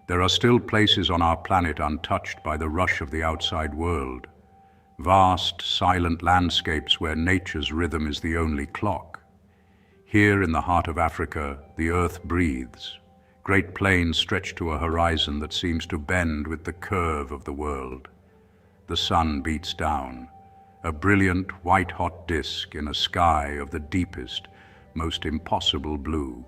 There are still places on our planet untouched by the rush of the outside world. Vast, silent landscapes where nature's rhythm is the only clock. Here in the heart of Africa, the earth breathes. Great plains stretch to a horizon that seems to bend with the curve of the world. The sun beats down, a brilliant white-hot disk in a sky of the deepest, most impossible blue.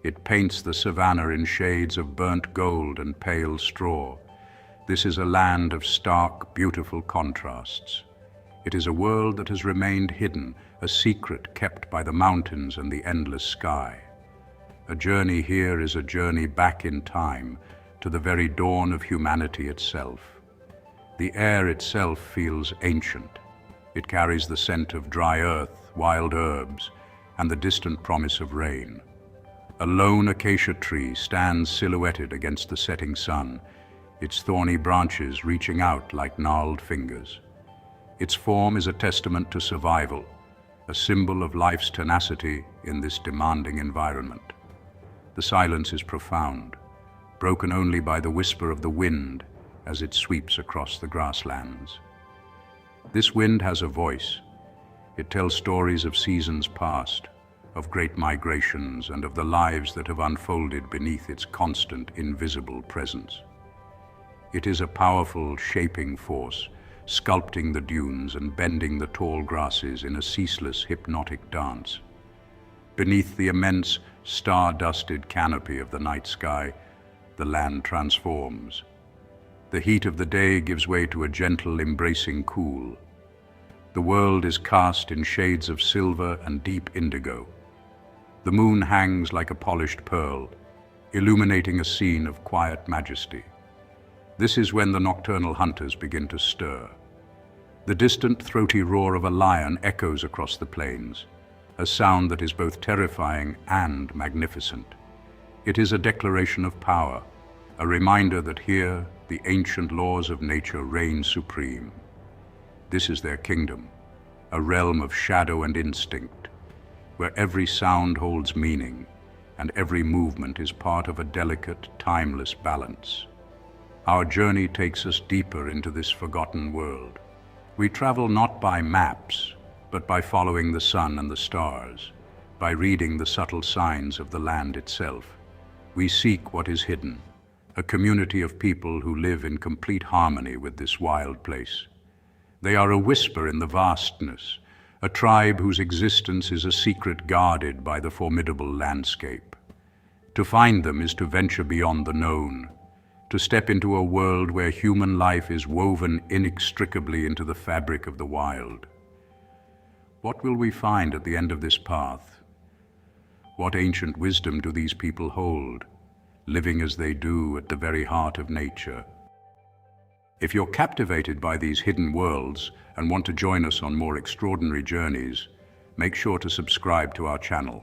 It paints the savanna in shades of burnt gold and pale straw. This is a land of stark, beautiful contrasts. It is a world that has remained hidden, a secret kept by the mountains and the endless sky. A journey here is a journey back in time, to the very dawn of humanity itself. The air itself feels ancient. It carries the scent of dry earth, wild herbs, and the distant promise of rain. A lone acacia tree stands silhouetted against the setting sun, its thorny branches reaching out like gnarled fingers. Its form is a testament to survival, a symbol of life's tenacity in this demanding environment. The silence is profound, broken only by the whisper of the wind as it sweeps across the grasslands. This wind has a voice. It tells stories of seasons past, of great migrations, and of the lives that have unfolded beneath its constant, invisible presence. It is a powerful, shaping force, sculpting the dunes and bending the tall grasses in a ceaseless, hypnotic dance. Beneath the immense, star-dusted canopy of the night sky, the land transforms. The heat of the day gives way to a gentle, embracing cool. The world is cast in shades of silver and deep indigo. The moon hangs like a polished pearl, illuminating a scene of quiet majesty. This is when the nocturnal hunters begin to stir. The distant, throaty roar of a lion echoes across the plains, a sound that is both terrifying and magnificent. It is a declaration of power, a reminder that here the ancient laws of nature reign supreme. This is their kingdom, a realm of shadow and instinct, where every sound holds meaning and every movement is part of a delicate, timeless balance. Our journey takes us deeper into this forgotten world. We travel not by maps, but by following the sun and the stars, by reading the subtle signs of the land itself. We seek what is hidden, a community of people who live in complete harmony with this wild place. They are a whisper in the vastness, a tribe whose existence is a secret guarded by the formidable landscape. To find them is to venture beyond the known, to step into a world where human life is woven inextricably into the fabric of the wild. What will we find at the end of this path? What ancient wisdom do these people hold, living as they do at the very heart of nature? If you're captivated by these hidden worlds and want to join us on more extraordinary journeys, make sure to subscribe to our channel.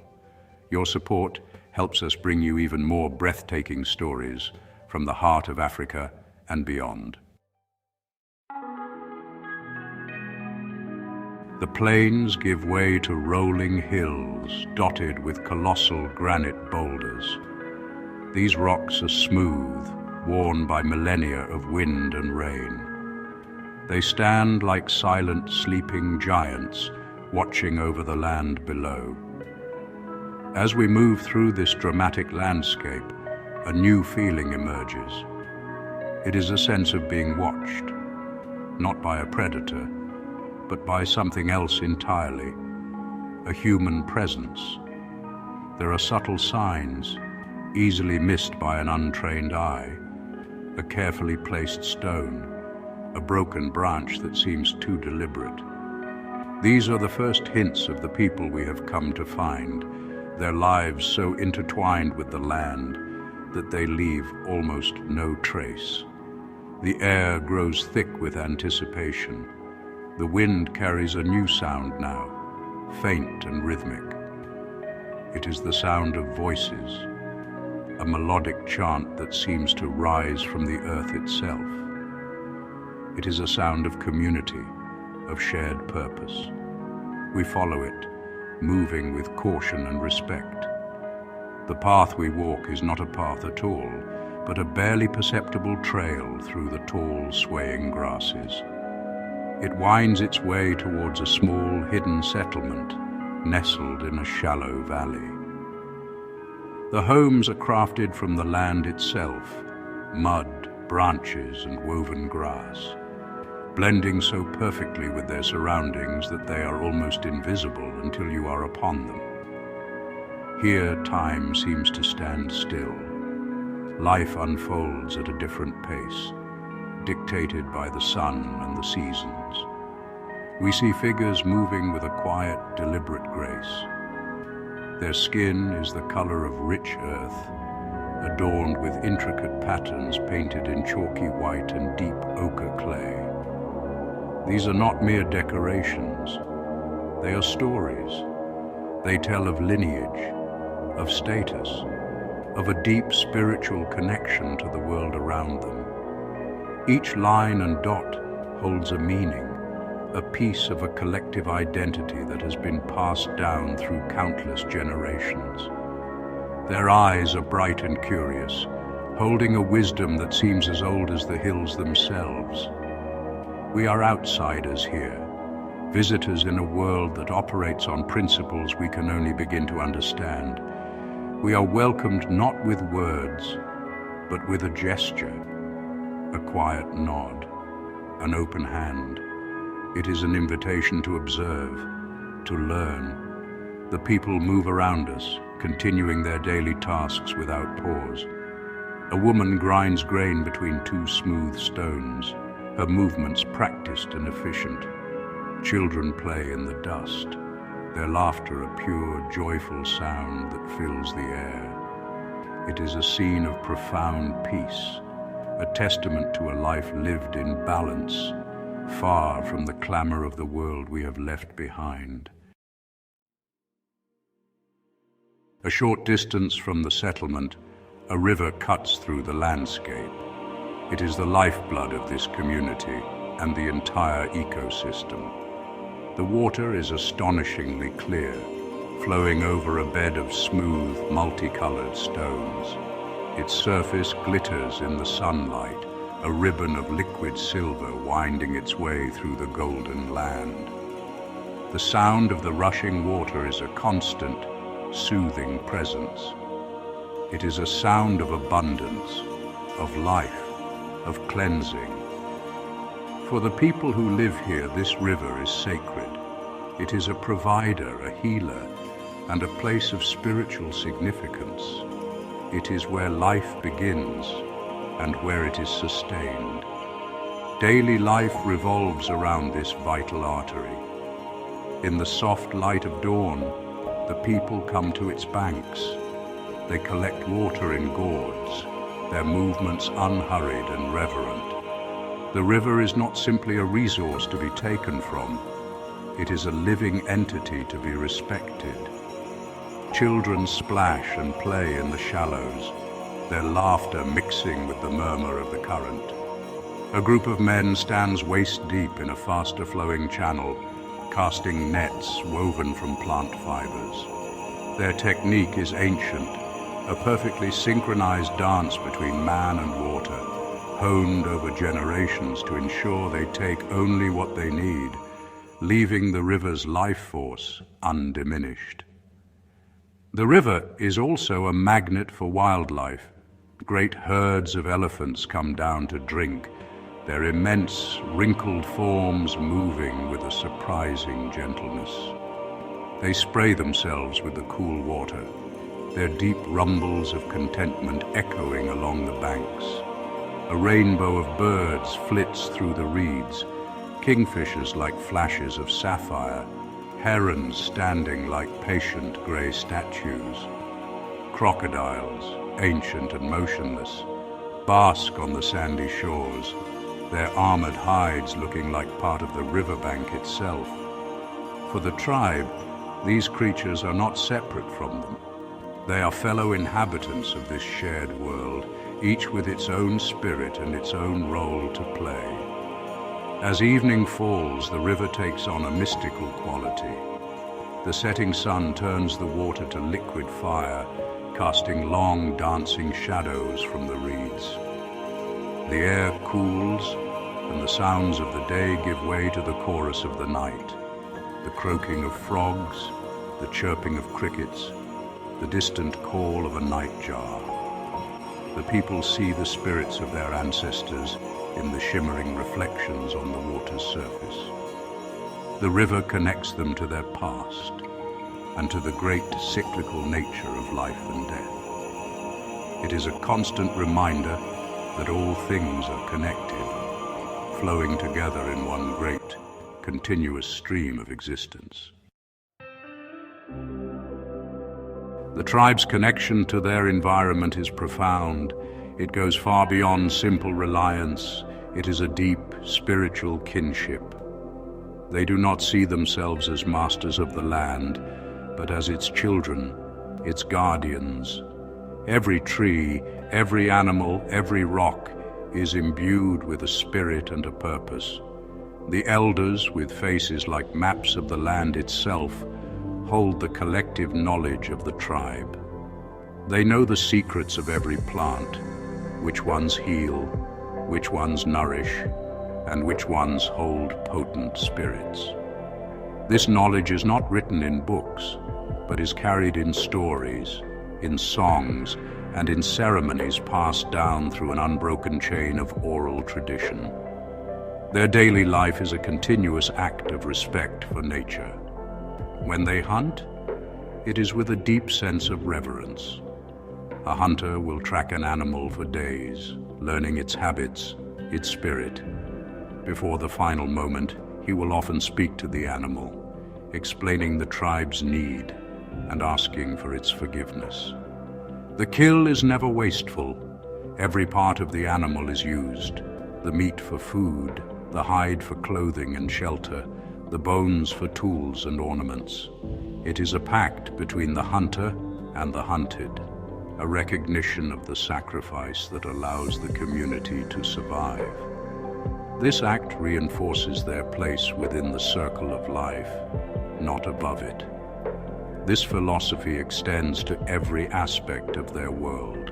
Your support helps us bring you even more breathtaking stories from the heart of Africa and beyond. The plains give way to rolling hills dotted with colossal granite boulders. These rocks are smooth, worn by millennia of wind and rain. They stand like silent, sleeping giants, watching over the land below. As we move through this dramatic landscape, a new feeling emerges. It is a sense of being watched, not by a predator, but by something else entirely, a human presence. There are subtle signs, easily missed by an untrained eye, a carefully placed stone, a broken branch that seems too deliberate. These are the first hints of the people we have come to find, their lives so intertwined with the land that they leave almost no trace. The air grows thick with anticipation. The wind carries a new sound now, faint and rhythmic. It is the sound of voices, a melodic chant that seems to rise from the earth itself. It is a sound of community, of shared purpose. We follow it, moving with caution and respect. The path we walk is not a path at all, but a barely perceptible trail through the tall, swaying grasses. It winds its way towards a small, hidden settlement nestled in a shallow valley. The homes are crafted from the land itself, mud, branches, and woven grass, blending so perfectly with their surroundings that they are almost invisible until you are upon them. Here, time seems to stand still. Life unfolds at a different pace, dictated by the sun and the seasons. We see figures moving with a quiet, deliberate grace. Their skin is the color of rich earth, adorned with intricate patterns painted in chalky white and deep ochre clay. These are not mere decorations. They are stories. They tell of lineage, of status, of a deep spiritual connection to the world around them. Each line and dot holds a meaning, a piece of a collective identity that has been passed down through countless generations. Their eyes are bright and curious, holding a wisdom that seems as old as the hills themselves. We are outsiders here, visitors in a world that operates on principles we can only begin to understand. We are welcomed not with words, but with a gesture, a quiet nod, an open hand. It is an invitation to observe, to learn. The people move around us, continuing their daily tasks without pause. A woman grinds grain between two smooth stones, her movements practiced and efficient. Children play in the dust, their laughter a pure, joyful sound that fills the air. It is a scene of profound peace, a testament to a life lived in balance, far from the clamor of the world we have left behind. A short distance from the settlement, a river cuts through the landscape. It is the lifeblood of this community and the entire ecosystem. The water is astonishingly clear, flowing over a bed of smooth, multicolored stones. Its surface glitters in the sunlight, a ribbon of liquid silver winding its way through the golden land. The sound of the rushing water is a constant, soothing presence. It is a sound of abundance, of life, of cleansing. For the people who live here, this river is sacred. It is a provider, a healer, and a place of spiritual significance. It is where life begins and where it is sustained. Daily life revolves around this vital artery. In the soft light of dawn, the people come to its banks. They collect water in gourds, their movements unhurried and reverent. The river is not simply a resource to be taken from. It is a living entity to be respected. Children splash and play in the shallows, their laughter mixing with the murmur of the current. A group of men stands waist-deep in a faster-flowing channel, casting nets woven from plant fibers. Their technique is ancient, a perfectly synchronized dance between man and water, honed over generations to ensure they take only what they need, leaving the river's life force undiminished. The river is also a magnet for wildlife. Great herds of elephants come down to drink, their immense, wrinkled forms moving with a surprising gentleness. They spray themselves with the cool water, their deep rumbles of contentment echoing along the banks. A rainbow of birds flits through the reeds, kingfishers like flashes of sapphire, herons standing like patient grey statues. Crocodiles, ancient and motionless, bask on the sandy shores, their armored hides looking like part of the riverbank itself. For the tribe, these creatures are not separate from them. They are fellow inhabitants of this shared world, each with its own spirit and its own role to play. As evening falls, the river takes on a mystical quality. The setting sun turns the water to liquid fire, casting long dancing shadows from the reeds. The air cools, and the sounds of the day give way to the chorus of the night, the croaking of frogs, the chirping of crickets, the distant call of a nightjar. The people see the spirits of their ancestors in the shimmering reflections on the water's surface. The river connects them to their past and to the great cyclical nature of life and death. It is a constant reminder that all things are connected, flowing together in one great, continuous stream of existence. The tribe's connection to their environment is profound. It goes far beyond simple reliance. It is a deep, spiritual kinship. They do not see themselves as masters of the land, but as its children, its guardians. Every tree, every animal, every rock is imbued with a spirit and a purpose. The elders, with faces like maps of the land itself, hold the collective knowledge of the tribe. They know the secrets of every plant, which ones heal, which ones nourish, and which ones hold potent spirits. This knowledge is not written in books, but is carried in stories, in songs, and in ceremonies passed down through an unbroken chain of oral tradition. Their daily life is a continuous act of respect for nature. When they hunt, it is with a deep sense of reverence. A hunter will track an animal for days, learning its habits, its spirit. Before the final moment, he will often speak to the animal, explaining the tribe's need and asking for its forgiveness. The kill is never wasteful. Every part of the animal is used: the meat for food, the hide for clothing and shelter, the bones for tools and ornaments. It is a pact between the hunter and the hunted, a recognition of the sacrifice that allows the community to survive. This act reinforces their place within the circle of life, not above it. This philosophy extends to every aspect of their world.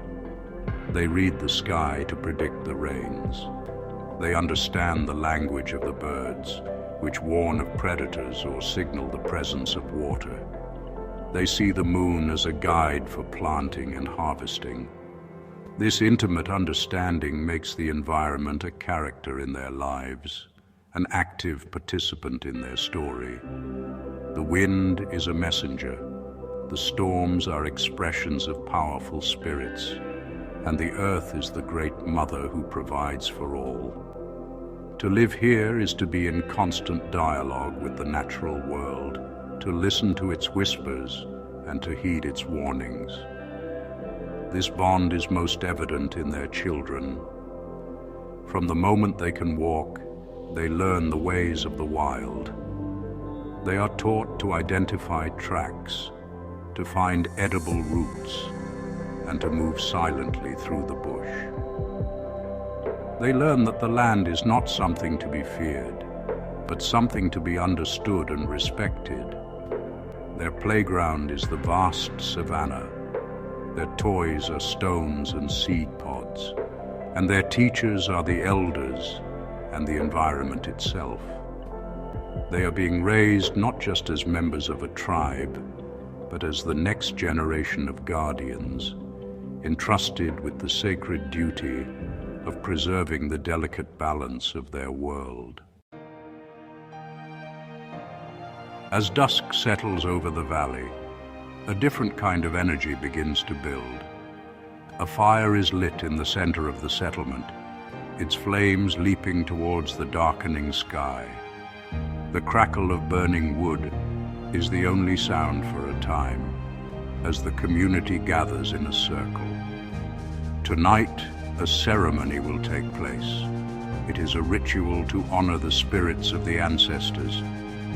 They read the sky to predict the rains. They understand the language of the birds, which warn of predators or signal the presence of water. They see the moon as a guide for planting and harvesting. This intimate understanding makes the environment a character in their lives, an active participant in their story. The wind is a messenger. The storms are expressions of powerful spirits, and the earth is the great mother who provides for all. To live here is to be in constant dialogue with the natural world, to listen to its whispers and to heed its warnings. This bond is most evident in their children. From the moment they can walk, they learn the ways of the wild. They are taught to identify tracks, to find edible roots, and to move silently through the bush. They learn that the land is not something to be feared, but something to be understood and respected. Their playground is the vast savanna. Their toys are stones and seed pods, and their teachers are the elders and the environment itself. They are being raised not just as members of a tribe, but as the next generation of guardians, entrusted with the sacred duty of preserving the delicate balance of their world. As dusk settles over the valley, a different kind of energy begins to build. A fire is lit in the center of the settlement, its flames leaping towards the darkening sky. The crackle of burning wood is the only sound for a time, as the community gathers in a circle. Tonight, a ceremony will take place. It is a ritual to honor the spirits of the ancestors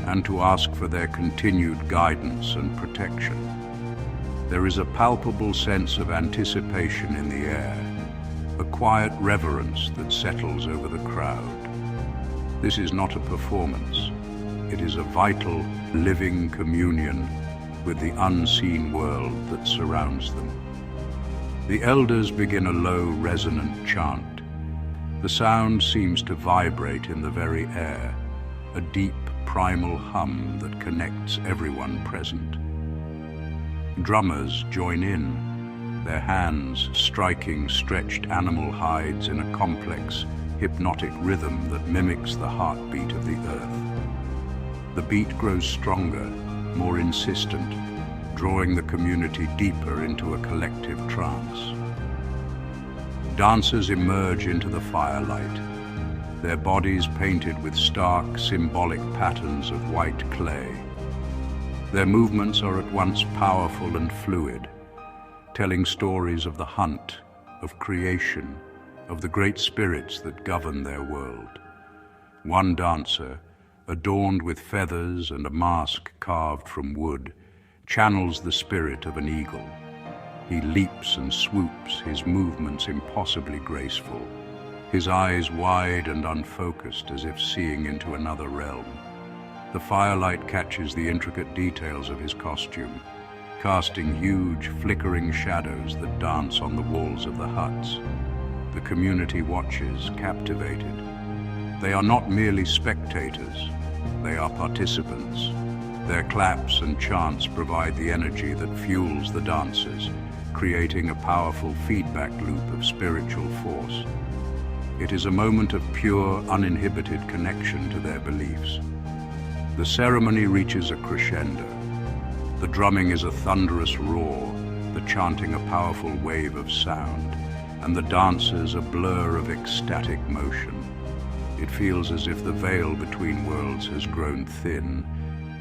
and to ask for their continued guidance and protection. There is a palpable sense of anticipation in the air, a quiet reverence that settles over the crowd. This is not a performance. It is a vital, living communion with the unseen world that surrounds them. The elders begin a low, resonant chant. The sound seems to vibrate in the very air, a deep, primal hum that connects everyone present. Drummers join in, their hands striking stretched animal hides in a complex, hypnotic rhythm that mimics the heartbeat of the earth. The beat grows stronger, more insistent, drawing the community deeper into a collective trance. Dancers emerge into the firelight, their bodies painted with stark, symbolic patterns of white clay. Their movements are at once powerful and fluid, telling stories of the hunt, of creation, of the great spirits that govern their world. One dancer, adorned with feathers and a mask carved from wood, channels the spirit of an eagle. He leaps and swoops, his movements impossibly graceful, his eyes wide and unfocused as if seeing into another realm. The firelight catches the intricate details of his costume, casting huge, flickering shadows that dance on the walls of the huts. The community watches, captivated. They are not merely spectators, they are participants. Their claps and chants provide the energy that fuels the dancers, creating a powerful feedback loop of spiritual force. It is a moment of pure, uninhibited connection to their beliefs. The ceremony reaches a crescendo. The drumming is a thunderous roar, the chanting a powerful wave of sound, and the dancers a blur of ecstatic motion. It feels as if the veil between worlds has grown thin,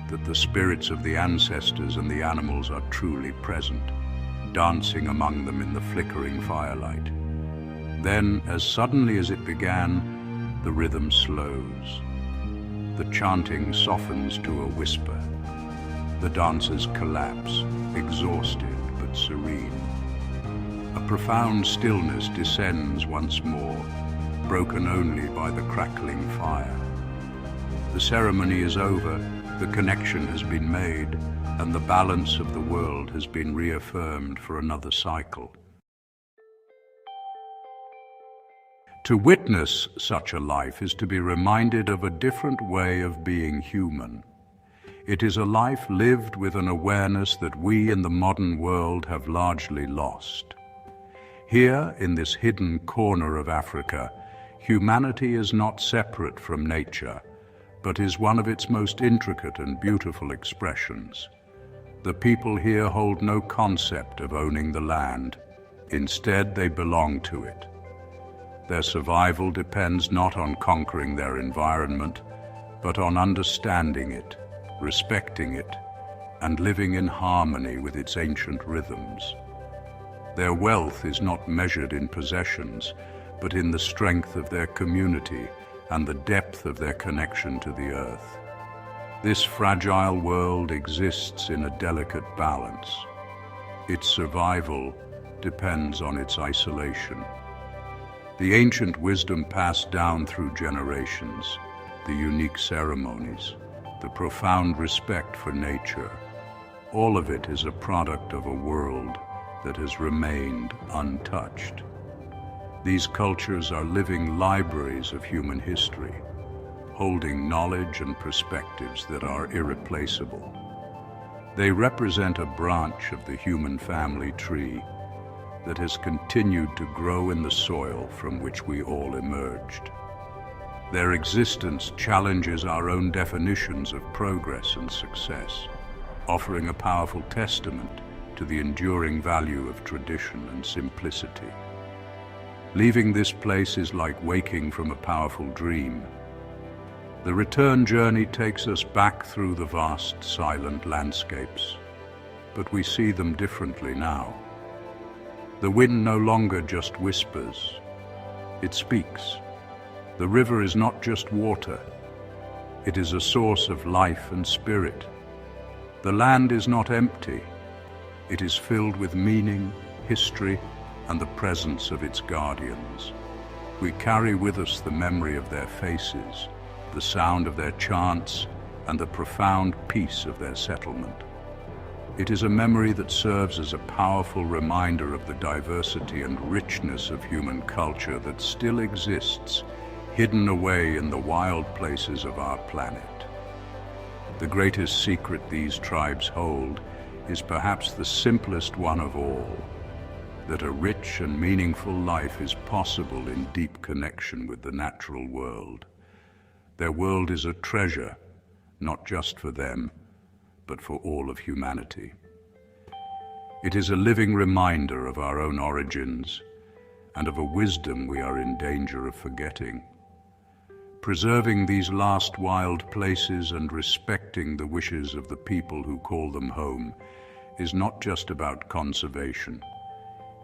that the spirits of the ancestors and the animals are truly present, dancing among them in the flickering firelight. Then, as suddenly as it began, the rhythm slows. The chanting softens to a whisper. The dancers collapse, exhausted but serene. A profound stillness descends once more, broken only by the crackling fire. The ceremony is over, the connection has been made, and the balance of the world has been reaffirmed for another cycle. To witness such a life is to be reminded of a different way of being human. It is a life lived with an awareness that we in the modern world have largely lost. Here, in this hidden corner of Africa, humanity is not separate from nature, but is one of its most intricate and beautiful expressions. The people here hold no concept of owning the land. Instead, they belong to it. Their survival depends not on conquering their environment, but on understanding it, respecting it, and living in harmony with its ancient rhythms. Their wealth is not measured in possessions, but in the strength of their community and the depth of their connection to the earth. This fragile world exists in a delicate balance. Its survival depends on its isolation. The ancient wisdom passed down through generations, the unique ceremonies, the profound respect for nature, all of it is a product of a world that has remained untouched. These cultures are living libraries of human history, holding knowledge and perspectives that are irreplaceable. They represent a branch of the human family tree that has continued to grow in the soil from which we all emerged. Their existence challenges our own definitions of progress and success, offering a powerful testament to the enduring value of tradition and simplicity. Leaving this place is like waking from a powerful dream. The return journey takes us back through the vast, silent landscapes, but we see them differently now. The wind no longer just whispers, it speaks. The river is not just water, it is a source of life and spirit. The land is not empty, it is filled with meaning, history, and the presence of its guardians. We carry with us the memory of their faces, the sound of their chants, and the profound peace of their settlement. It is a memory that serves as a powerful reminder of the diversity and richness of human culture that still exists, hidden away in the wild places of our planet. The greatest secret these tribes hold is perhaps the simplest one of all, that a rich and meaningful life is possible in deep connection with the natural world. Their world is a treasure, not just for them, but for all of humanity. It is a living reminder of our own origins and of a wisdom we are in danger of forgetting. Preserving these last wild places and respecting the wishes of the people who call them home is not just about conservation.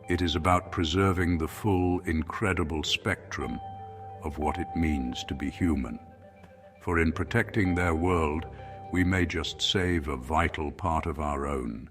It is about preserving the full, incredible spectrum of what it means to be human. For in protecting their world, we may just save a vital part of our own,